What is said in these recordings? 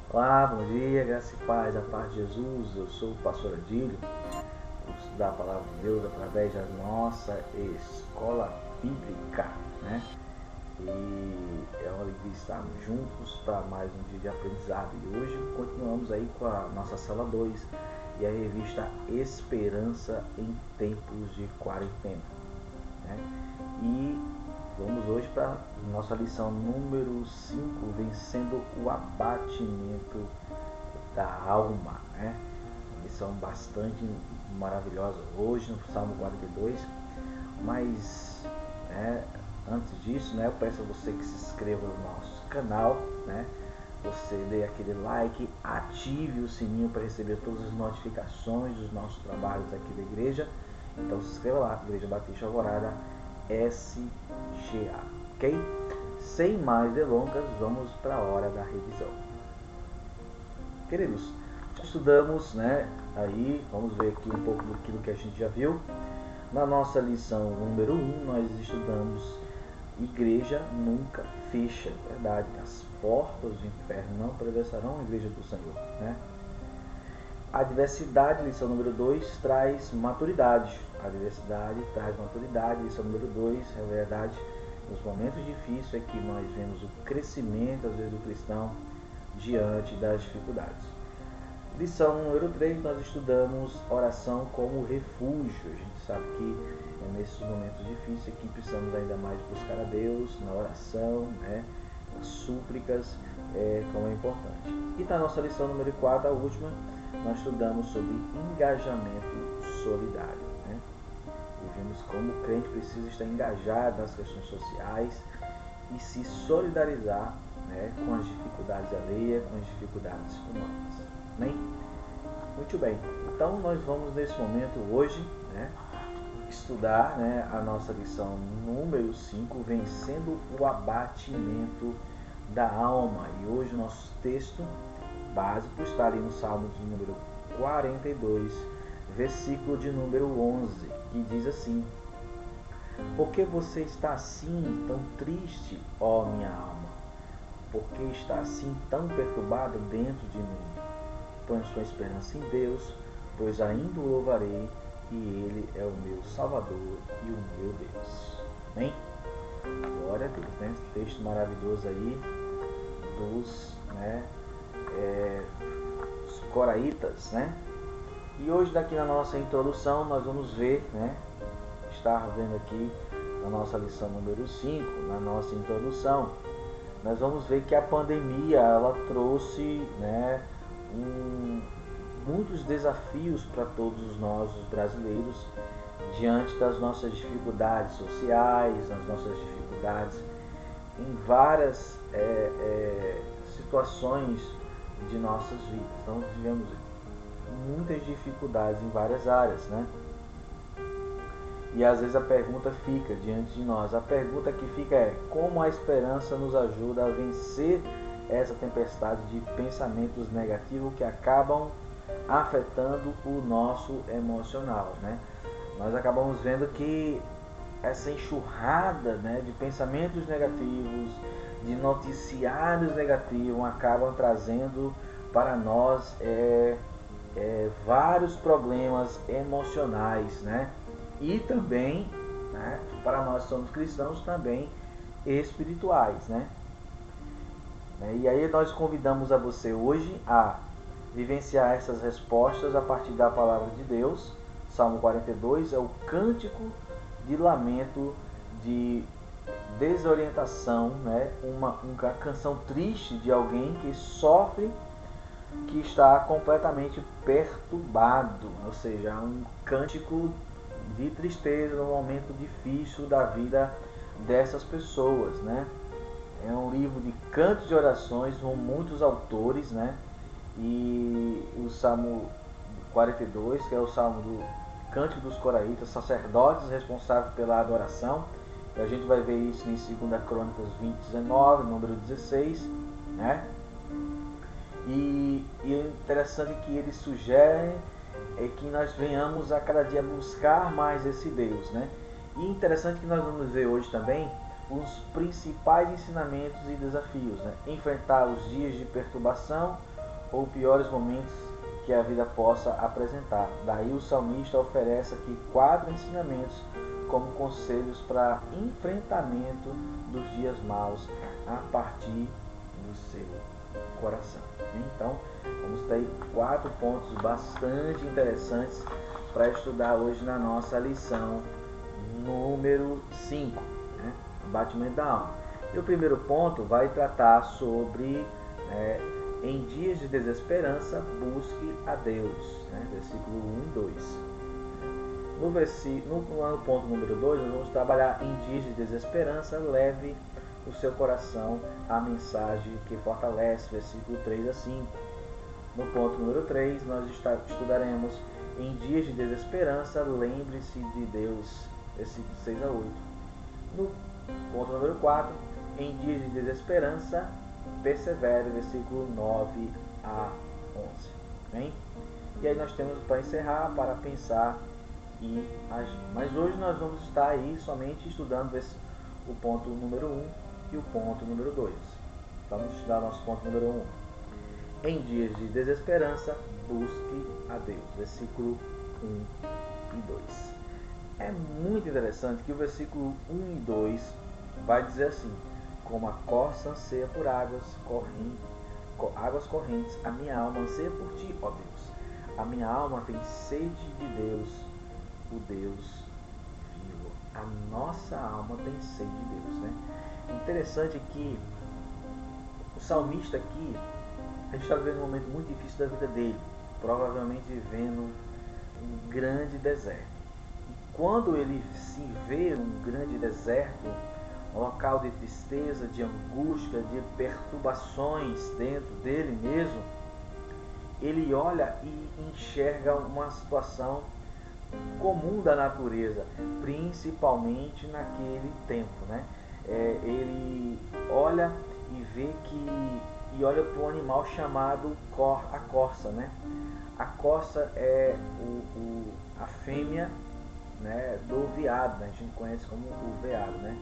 Olá, bom dia, graça e paz, a paz de Jesus. Eu sou o pastor Adílio. Vamos estudar a palavra de Deus através da nossa escola bíblica, né? E é uma alegria estarmos juntos para mais um dia de aprendizado. E hoje continuamos aí com a nossa sala 2 e a revista Esperança em Tempos de Quarentena, né? E vamos hoje para nossa lição número 5, vencendo o abatimento da alma, né? Lição bastante maravilhosa hoje no Salmo 42, mas antes disso, eu peço a você que se inscreva no nosso canal, você dê aquele like, ative o sininho para receber todas as notificações dos nossos trabalhos aqui da igreja. Então se inscreva lá, Igreja Batista Alvorada SGA, ok? Sem mais delongas, vamos para a hora da revisão. Queridos, estudamos, aí vamos ver aqui um pouco daquilo que a gente já viu. Na nossa lição número 1, nós estudamos igreja nunca fecha, verdade, as portas do inferno não prevalecerão a igreja do Senhor, A diversidade, lição número 2, traz maturidade. A diversidade traz maturidade, lição número 2, é verdade, nos momentos difíceis é que nós vemos o crescimento, às vezes, do cristão diante das dificuldades. Lição número 3, nós estudamos oração como refúgio. A gente sabe que é nesses momentos difíceis que precisamos ainda mais buscar a Deus, na oração, as súplicas, como é importante. E na nossa lição número 4, a última, nós estudamos sobre engajamento solidário. E vimos como o crente precisa estar engajado nas questões sociais e se solidarizar com as dificuldades alheias, com as dificuldades humanas. Muito bem, então nós vamos nesse momento hoje estudar a nossa lição número 5, vencendo o abatimento da alma. E hoje o nosso texto básico está ali no Salmo de número 42, versículo de número 11, que diz assim: por que você está assim tão triste, ó minha alma? Por que está assim tão perturbado dentro de mim? Põe sua esperança em Deus, pois ainda o louvarei, e Ele é o meu Salvador e o meu Deus. Amém? Glória a Deus, Texto maravilhoso aí dos os coraitas, E hoje, daqui na nossa introdução, nós vamos ver, estar vendo aqui na nossa lição número 5, na nossa introdução, nós vamos ver que a pandemia, ela trouxe, muitos desafios para todos nós, os brasileiros, diante das nossas dificuldades sociais, das nossas dificuldades em várias situações de nossas vidas. Então, tivemos muitas dificuldades em várias áreas, E às vezes a pergunta fica diante de nós. A pergunta que fica é: como a esperança nos ajuda a vencer essa tempestade de pensamentos negativos que acabam afetando o nosso emocional, Nós acabamos vendo que essa enxurrada de pensamentos negativos, de noticiários negativos, acabam trazendo para nós vários problemas emocionais, E também, para nós que somos cristãos, também espirituais, E aí nós convidamos a você hoje a vivenciar essas respostas a partir da palavra de Deus. Salmo 42 é o cântico de lamento, de desorientação, uma canção triste de alguém que sofre, que está completamente perturbado, ou seja, um cântico de tristeza no momento difícil da vida dessas pessoas, É um livro de cantos de orações com muitos autores, E o Salmo 42, que é o Salmo do Cântico dos Coraitas, sacerdotes responsáveis pela adoração. E a gente vai ver isso em 2 Crônicas 20:19, número 16, E é interessante que eles sugerem que nós venhamos a cada dia buscar mais esse Deus, E interessante que nós vamos ver hoje também os principais ensinamentos e desafios, Enfrentar os dias de perturbação ou piores momentos que a vida possa apresentar. Daí o salmista oferece aqui 4 ensinamentos como conselhos para enfrentamento dos dias maus a partir do seu coração. Então, vamos ter 4 pontos bastante interessantes para estudar hoje na nossa lição número 5, né? Abatimento da alma. E o primeiro ponto vai tratar sobre em dias de desesperança, busque a Deus, né? Versículo 1 e 2. No ponto número 2, nós vamos trabalhar em dias de desesperança, leve o seu coração à mensagem que fortalece, versículo 3 a 5. No ponto número 3, nós estudaremos em dias de desesperança, lembre-se de Deus, versículo 6 a 8. No ponto número 4, em dias de desesperança, persevere, versículo 9 a 11. Bem? E aí nós temos para encerrar, para pensar e agir. Mas hoje nós vamos estar aí somente estudando o ponto número 1 e o ponto número 2. Vamos estudar nosso ponto número 1. Em dias de desesperança, busque a Deus. Versículo 1 e 2. É muito interessante que o versículo 1 e 2 vai dizer assim: como a corça anseia por águas correntes, a minha alma anseia por ti, ó Deus. A minha alma tem sede de Deus, o Deus vivo. A nossa alma tem sede de Deus, né? Interessante que o salmista aqui, a gente está vivendo um momento muito difícil da vida dele, provavelmente vivendo um grande deserto. E quando ele se vê num grande deserto, um local de tristeza, de angústia, de perturbações dentro dele mesmo, ele olha e enxerga uma situação comum da natureza, principalmente naquele tempo, né? Ele olha e vê e olha para um animal chamado a corça, né? A corça é a fêmea, né, do veado, né? A gente conhece como o veado, né?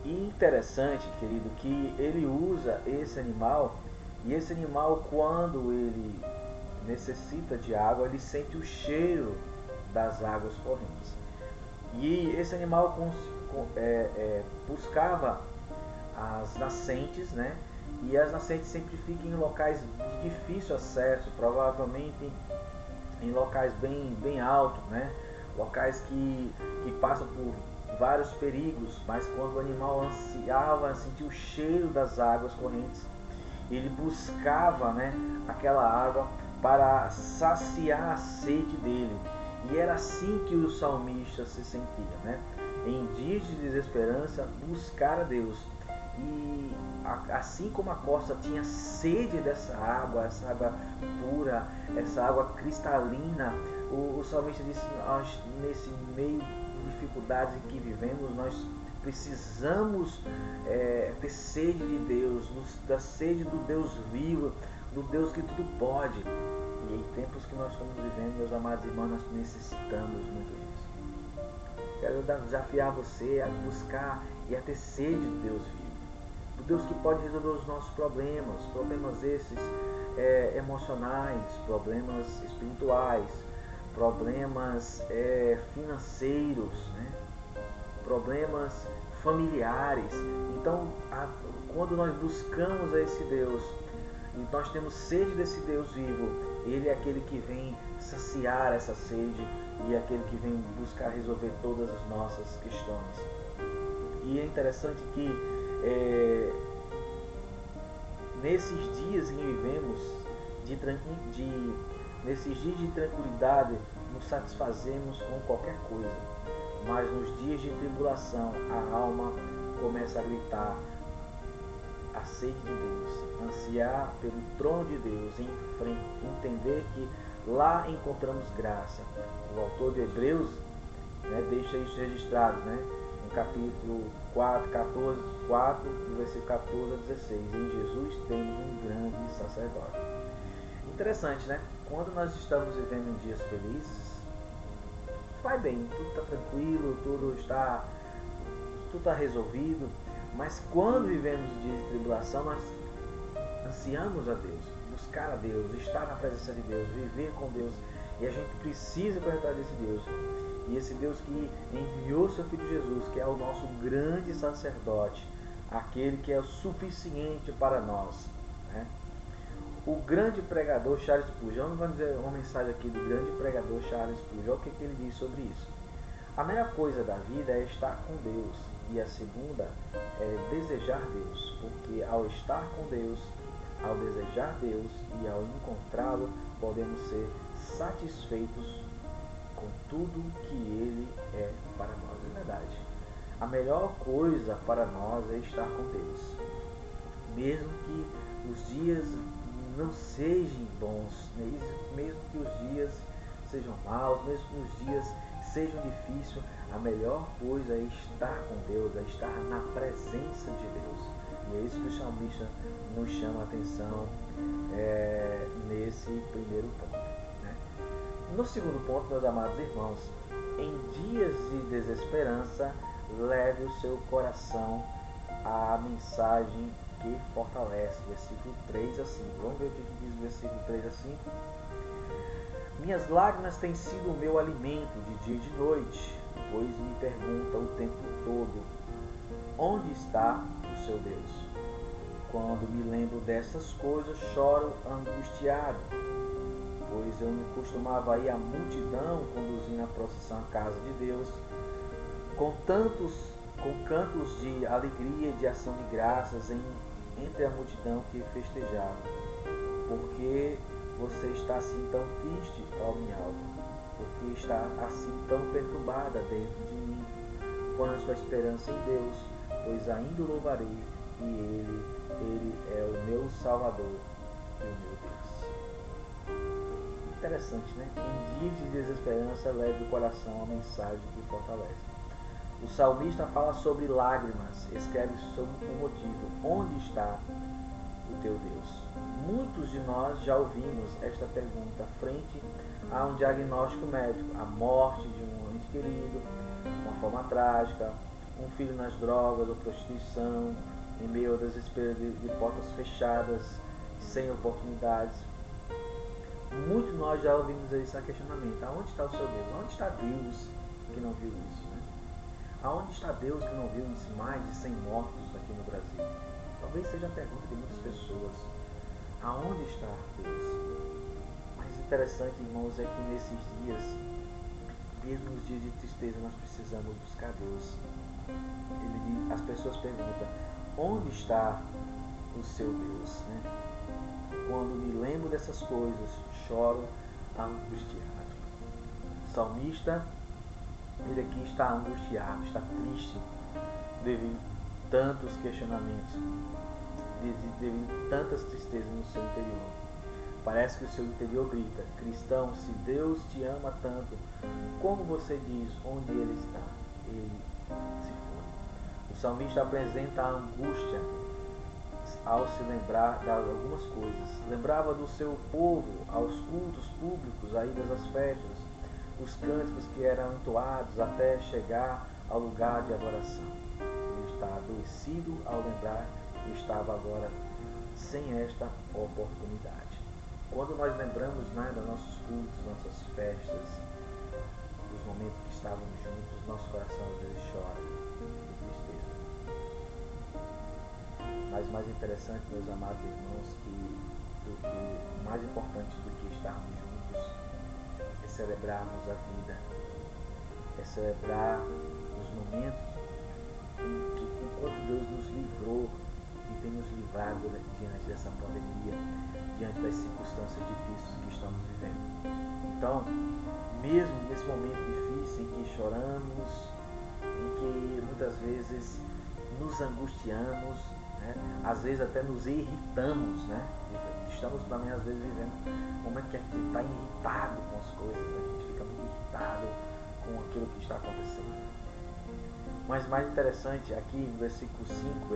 E interessante, querido, que ele usa esse animal, e esse animal, quando ele necessita de água, ele sente o cheiro das águas correntes. E esse animal buscava as nascentes, né? E as nascentes sempre ficam em locais de difícil acesso, provavelmente em locais bem altos, né? Locais que passam por vários perigos, mas quando o animal ansiava sentir o cheiro das águas correntes, ele buscava, né, aquela água para saciar a sede dele. E era assim que o salmista se sentia, né? Em dias de desesperança, buscar a Deus. E assim como a corça tinha sede dessa água, essa água pura, essa água cristalina, o salmista disse: nós, nesse meio de dificuldades em que vivemos, nós precisamos ter sede de Deus, da sede do Deus vivo, do Deus que tudo pode. E em tempos que nós estamos vivendo, meus amados irmãos, nós necessitamos muito disso. Quero desafiar você a buscar e a ter sede de Deus vivo, do Deus que pode resolver os nossos problemas esses emocionais, problemas espirituais, problemas financeiros, né? Problemas familiares. Então, quando nós buscamos a esse Deus e nós temos sede desse Deus vivo, Ele é aquele que vem saciar essa sede e é aquele que vem buscar resolver todas as nossas questões. E é interessante que nesses dias em que vivemos, nesses dias de tranquilidade, nos satisfazemos com qualquer coisa, mas nos dias de tribulação a alma começa a gritar a sede de Deus, ansiar pelo trono de Deus, entender que lá encontramos graça. O autor de Hebreus, né, deixa isso registrado, né, no capítulo 4, do versículo 14 a 16. Em Jesus temos um grande sacerdote. Interessante, né? Quando nós estamos vivendo em dias felizes, vai bem, tudo está tranquilo, tudo está resolvido. Mas quando vivemos dias de tribulação, nós ansiamos a Deus, buscar a Deus, estar na presença de Deus, viver com Deus. E a gente precisa correr atrás desse Deus. E esse Deus que enviou seu Filho Jesus, que é o nosso grande sacerdote, aquele que é o suficiente para nós, né? O grande pregador Charles Spurgeon, vamos dizer uma mensagem aqui do grande pregador Charles Spurgeon, o que ele diz sobre isso? A melhor coisa da vida é estar com Deus, e a segunda é desejar Deus, porque ao estar com Deus, ao desejar Deus e ao encontrá-lo, podemos ser satisfeitos com tudo que Ele é para nós. É verdade. A melhor coisa para nós é estar com Deus. Mesmo que os dias não sejam bons, mesmo que os dias sejam maus, mesmo que os dias sejam difíceis, a melhor coisa é estar com Deus, é estar na presença de Deus. E é isso que o salmista nos chama a atenção nesse primeiro ponto, né? No segundo ponto, meus amados irmãos, em dias de desesperança, leve o seu coração à mensagem que fortalece. Versículo 3 a 5. Vamos ver o que diz o versículo 3 a 5. Minhas lágrimas têm sido o meu alimento de dia e de noite, pois me pergunta o tempo todo: onde está o seu Deus? Quando me lembro dessas coisas, choro angustiado, pois eu me costumava ir à multidão conduzindo a procissão à casa de Deus, com cantos de alegria e de ação de graças entre a multidão que festejava. Porque você está assim tão triste, ó minha alma? Porque está assim tão perturbada dentro de mim? Põe a sua esperança em Deus, pois ainda o louvarei, e Ele é o meu Salvador e o meu Deus. Interessante, né? Em dias de desesperança, leve o coração à mensagem que fortalece. O salmista fala sobre lágrimas, escreve sobre o motivo. Onde está o teu Deus? Muitos de nós já ouvimos esta pergunta frente a um diagnóstico médico, a morte de um ente querido, uma forma trágica, um filho nas drogas ou prostituição, em meio ao desespero de portas fechadas, sem oportunidades. Muitos de nós já ouvimos esse questionamento: aonde está o seu Deus? Onde está Deus que não viu isso, né? Aonde está Deus que não viu mais de 100 mortos aqui no Brasil? Talvez seja a pergunta de muitas pessoas. Aonde está Deus? Mas interessante, irmãos, é que nesses dias, mesmo nos dias de tristeza, nós precisamos buscar Deus. As pessoas perguntam: onde está o seu Deus, né? Quando me lembro dessas coisas, choro angustiado. O salmista, ele aqui está angustiado, está triste devido a tantos questionamentos, devido a tantas tristezas no seu interior. Parece que o seu interior grita: cristão, se Deus te ama tanto, como você diz onde Ele está? Ele se foi. O salmista apresenta a angústia ao se lembrar de algumas coisas. Lembrava do seu povo, aos cultos públicos, a idas às festas, os cânticos que eram entoados até chegar ao lugar de adoração. Ele está adoecido ao lembrar que estava agora sem esta oportunidade. Quando nós lembramos, né, dos nossos cultos, nossas festas, dos momentos que estávamos juntos, nosso coração às vezes chora de tristeza. Mas mais interessante, meus amados irmãos, mais importante do que estarmos juntos é celebrarmos a vida, é celebrar os momentos em que, enquanto Deus nos livrou e tem nos livrado diante dessa pandemia, diante das circunstâncias difíceis que estamos vivendo. Então, mesmo nesse momento difícil em que choramos, em que muitas vezes nos angustiamos, né? Às vezes até nos irritamos, né? Estamos também às vezes vivendo um momento que a gente está irritado com as coisas, né? A gente fica muito irritado com aquilo que está acontecendo. Mas mais interessante, aqui no versículo 5,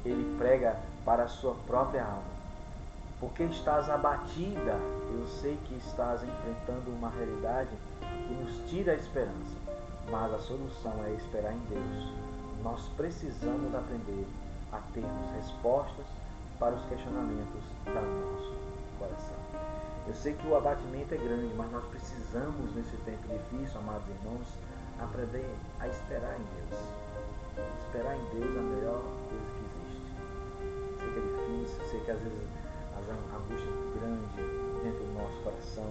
ele prega para a sua própria alma. Porque estás abatida, eu sei que estás enfrentando uma realidade que nos tira a esperança, mas a solução é esperar em Deus. Nós precisamos aprender a termos respostas para os questionamentos do nosso coração. Eu sei que o abatimento é grande, mas nós precisamos, nesse tempo difícil, amados irmãos, aprender a esperar em Deus. Esperar em Deus é a melhor coisa que existe. Sei que é difícil, sei que às vezes a angústia é muito grande dentro do nosso coração.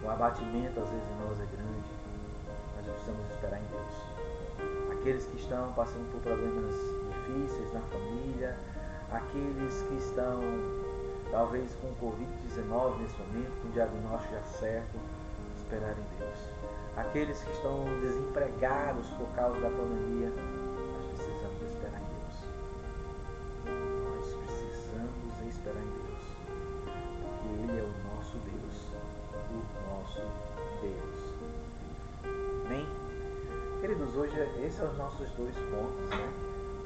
O abatimento às vezes em nós é grande, mas precisamos esperar em Deus. Aqueles que estão passando por problemas difíceis na família, aqueles que estão talvez com Covid-19 nesse momento, com o diagnóstico já certo, esperar em Deus. Aqueles que estão desempregados por causa da pandemia, nós precisamos esperar em Deus. Nós precisamos esperar em Deus, porque Ele é o nosso Deus, o nosso Deus vivo. Amém? Queridos, hoje esses são os nossos 2 pontos, né?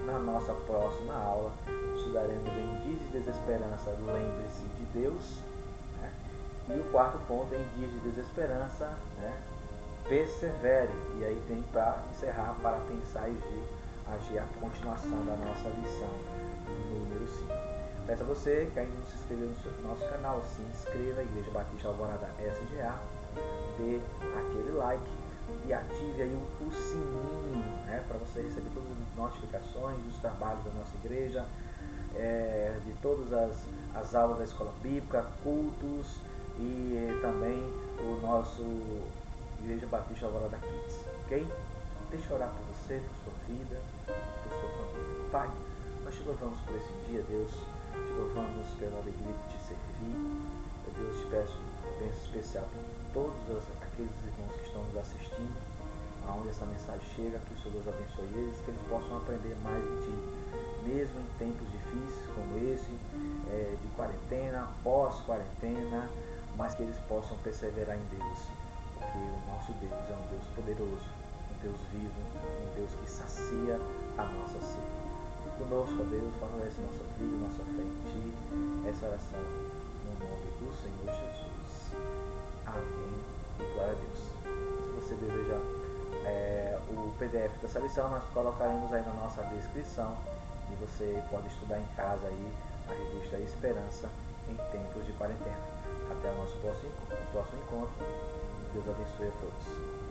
Na nossa próxima aula estudaremos em dias de desesperança, lembre-se de Deus, né? E o 4º ponto, em dias de desesperança, né? Persevere. E aí tem para encerrar, para pensar e agir a continuação da nossa lição número 5. Peço a você que ainda não se inscreveu no nosso canal, se inscreva, Igreja Batista Alvorada SGA, dê aquele like e ative aí o sininho, né, para você receber todas as notificações dos trabalhos da nossa igreja, de todas as aulas da escola bíblica, cultos e também o nosso Igreja Batista Alvorada Kids, ok? Deixa eu orar por você, por sua vida, por sua família. Pai, nós te louvamos por esse dia, Deus, te louvamos pela alegria de te servir. Meu Deus, te peço bênção especial por todos aqueles irmãos que estão nos assistindo, aonde essa mensagem chega, que o Senhor Deus abençoe eles, que eles possam aprender mais de Ti, mesmo em tempos difíceis como esse, de quarentena, pós-quarentena, mas que eles possam perseverar em Deus, porque o nosso Deus é um Deus poderoso, um Deus vivo, um Deus que sacia a nossa sede. Conosco, ó Deus, fortalece nossa vida, nossa fé em Ti, essa oração no nome do Senhor Jesus. Amém e glória a Deus. Se você deseja o PDF dessa lição, nós colocaremos aí na nossa descrição e você pode estudar em casa aí a revista Esperança em Tempos de Quarentena. Até o nosso próximo encontro. Deus abençoe a todos.